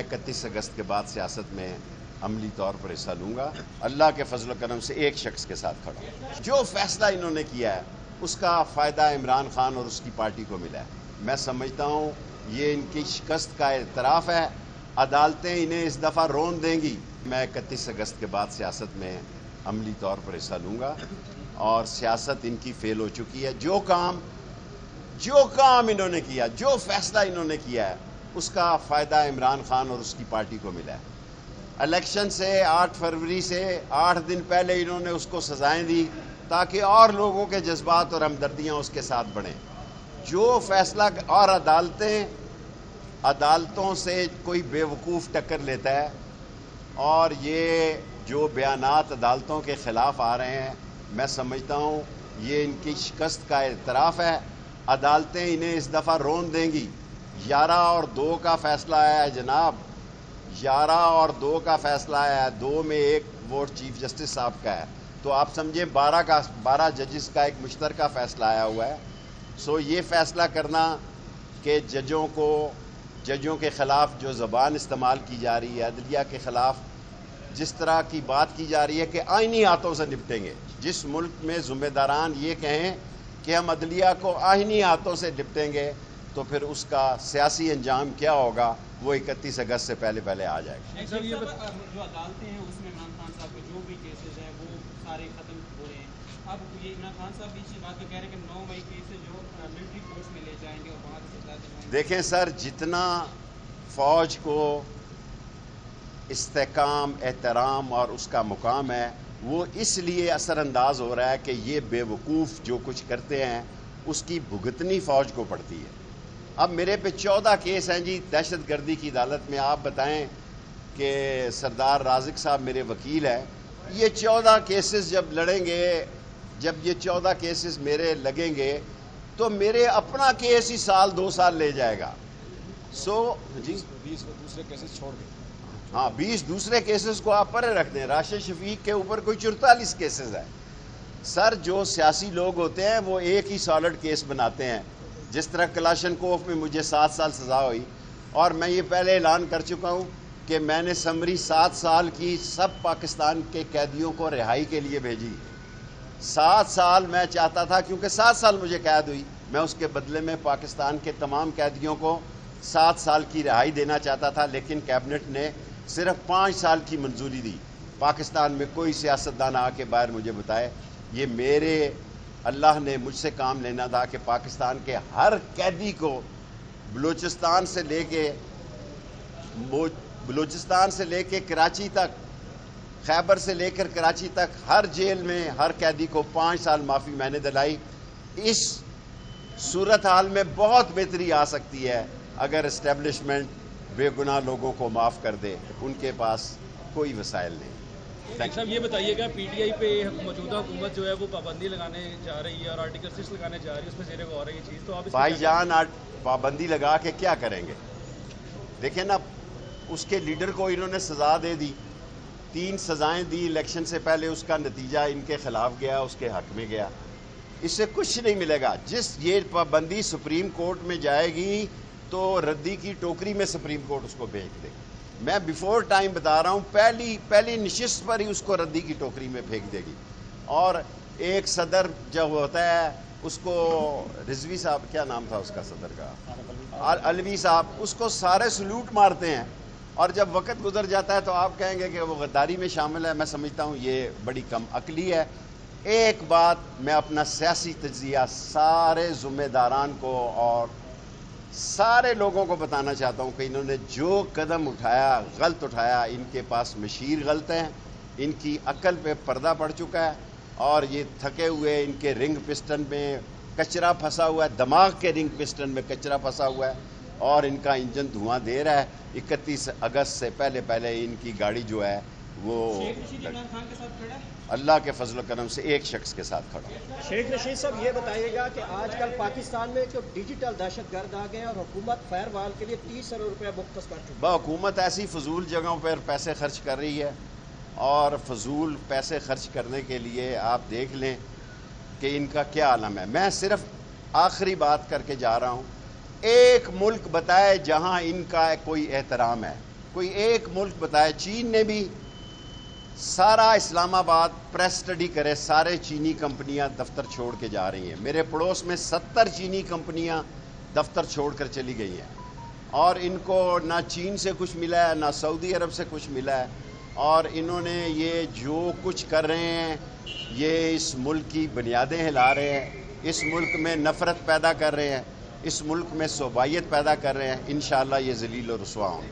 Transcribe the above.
मैं 31 अगस्त के बाद सियासत में अमली तौर पर हिस्सा लूँगा। अल्लाह के फजल करम से एक शख्स के साथ खड़ा हूँ। जो फैसला इन्होंने किया है उसका फ़ायदा इमरान खान और उसकी पार्टी को मिला है। मैं समझता हूँ ये इनकी शिकस्त का एतराफ़ है। अदालतें इन्हें इस दफ़ा रोन देंगी। मैं 31 अगस्त के बाद सियासत में अमली तौर पर हिस्सा लूँगा और सियासत इनकी फ़ेल हो चुकी है। जो काम इन्होंने किया, जो फैसला इन्होंने किया है उसका फ़ायदा इमरान खान और उसकी पार्टी को मिला है। इलेक्शन से 8 फरवरी से 8 दिन पहले इन्होंने उसको सजाएं दी ताकि और लोगों के जज्बात और हमदर्दियाँ उसके साथ बढ़ें। जो फैसला और अदालतों से कोई बेवकूफ़ टक्कर लेता है और ये जो बयानात अदालतों के ख़िलाफ़ आ रहे हैं, मैं समझता हूँ ये इनकी शिकस्त का एतराफ़ है। अदालतें इन्हें इस दफ़ा रोन देंगी। 11 और 2 का फ़ैसला आया है जनाब, 11 और 2 का फ़ैसला आया है। 2 में 1 वोट चीफ जस्टिस साहब का है, तो आप समझे 12 जजेस का एक मुश्तरका फ़ैसला आया हुआ है। सो ये फ़ैसला करना कि जजों के ख़िलाफ़ जो ज़बान इस्तेमाल की जा रही है, अदलिया के ख़िलाफ़ जिस तरह की बात की जा रही है कि आइनी हाथों से निपटेंगे। जिस मुल्क में ज़िम्मेदारान ये कहें कि हम अदलिया को आइनी हाथों से निपटेंगे तो फिर उसका सियासी अंजाम क्या होगा वो 31 अगस्त से पहले आ जाएगा। सर ये जो अदालतें हैं उसमें इमरान खान साहब के जो भी केसेस हैं वो सारे ख़त्म हो रहे हैं। अब ये इमरान खान साहब इसी बात को कह रहे हैं कि 9 मई के से जो मिलिट्री फोर्स में ले जाएंगे और वहाँ से सजा। देखें सर, जितना फ़ौज को इस्तेकाम, एहतराम और उसका मुकाम है वो इसलिए असरअंदाज हो रहा है कि ये बेवकूफ़ जो कुछ करते हैं उसकी भुगतनी फ़ौज को पड़ती है। अब मेरे पे 14 केस हैं जी दहशत गर्दी की अदालत में। आप बताएं कि सरदार राज़िक साहब मेरे वकील हैं, ये 14 केसेस जब लड़ेंगे, जब ये 14 केसेस मेरे लगेंगे तो मेरे अपना केस ही 2 साल ले जाएगा। जी 20 दूसरे केसेस छोड़ के, हाँ 20 दूसरे केसेस को आप परे रख दें। राशिद शफीक के ऊपर कोई 44 केसेस है। सर जो सियासी लोग होते हैं वो एक ही सॉलिड केस बनाते हैं। जिस तरह कलाशनकोफ में मुझे 7 साल सज़ा हुई और मैं ये पहले ऐलान कर चुका हूँ कि मैंने समरी 7 साल की सब पाकिस्तान के कैदियों को रिहाई के लिए भेजी। 7 साल मैं चाहता था, क्योंकि 7 साल मुझे कैद हुई, मैं उसके बदले में पाकिस्तान के तमाम कैदियों को 7 साल की रिहाई देना चाहता था, लेकिन कैबिनेट ने सिर्फ 5 साल की मंजूरी दी। पाकिस्तान में कोई सियासतदान आके बाहर मुझे बताए, ये मेरे अल्लाह ने मुझसे काम लेना था कि पाकिस्तान के हर कैदी को बलूचिस्तान से लेके कराची तक, खैबर से लेकर कराची तक हर जेल में हर कैदी को 5 साल माफ़ी मैंने दिलाई। इस सूरत हाल में बहुत बेहतरी आ सकती है अगर इस्टेब्लिशमेंट बेगुनाह लोगों को माफ़ कर दे। उनके पास कोई वसाइल नहीं। साहब ये बताइएगा, पीटीआई पे मौजूदा हुकूमत जो है वो पाबंदी लगाने जा रही है और आर्टिकल 6 लगाने जा रही है, उसमें ज़ेरे गौर है ये चीज़, तो आप भाईजान पाबंदी लगा के क्या करेंगे? देखें ना, उसके लीडर को इन्होंने सज़ा दे दी, 3 सज़ाएं दी इलेक्शन से पहले, उसका नतीजा इनके ख़िलाफ़ गया, उसके हक़ में गया। इससे कुछ नहीं मिलेगा। ये पाबंदी सुप्रीम कोर्ट में जाएगी तो रद्दी की टोकरी में सुप्रीम कोर्ट उसको भेज देगी। मैं बिफोर टाइम बता रहा हूँ, पहली नशिस्त पर ही उसको रद्दी की टोकरी में फेंक देगी। और एक सदर जब होता है उसको, रिजवी साहब क्या नाम था उसका सदर का, अलवी साहब, उसको सारे सल्यूट मारते हैं और जब वक्त गुजर जाता है तो आप कहेंगे कि वो गद्दारी में शामिल है। मैं समझता हूँ ये बड़ी कम अकली है। एक बात मैं अपना सियासी तज्जिया सारे ज़िम्मेदारान को और सारे लोगों को बताना चाहता हूँ कि इन्होंने जो कदम उठाया गलत उठाया। इनके पास मशीर गलत हैं, इनकी अक्ल पे पर्दा पड़ चुका है और ये थके हुए इनके रिंग पिस्टन में कचरा फंसा हुआ है, दिमाग के रिंग पिस्टन में कचरा फंसा हुआ है और इनका इंजन धुआं दे रहा है। 31 अगस्त से पहले इनकी गाड़ी जो है वो इमरान खान के साथ खड़ा है। अल्लाह के फजल करम से एक शख्स के साथ खड़ा। शेख रशीद साहब ये बताइएगा कि आजकल पाकिस्तान में जो डिजिटल दहशतगर्द आ गए हैं और हुकूमत फायरवॉल के लिए 30 अरब रुपया मुख्तस कर चुकी है। हुकूमत ऐसी फजूल जगहों पर पैसे खर्च कर रही है और फजूल पैसे खर्च करने के लिए आप देख लें कि इनका क्या आलम है। मैं सिर्फ आखिरी बात करके जा रहा हूँ, एक मुल्क बताए जहाँ इनका कोई एहतराम है। کوئی ایک ملک بتائے. چین نے بھی سارا اسلام آباد پریس اسٹڈی کرے, سارے چینی کمپنیاں دفتر چھوڑ کے جا رہی ہیں. میرے پڑوس میں 70 چینی کمپنیاں دفتر چھوڑ کر چلی گئی ہیں, اور ان کو نہ چین سے کچھ ملا ہے, نہ سعودی عرب سے کچھ ملا ہے. اور انہوں نے یہ جو کچھ کر رہے ہیں یہ اس ملک کی بنیادیں ہلا رہے ہیں, اس ملک میں نفرت پیدا کر رہے ہیں, اس ملک میں صوبائیت پیدا کر رہے ہیں. انشاءاللہ یہ ذلیل و رسوا ہوں.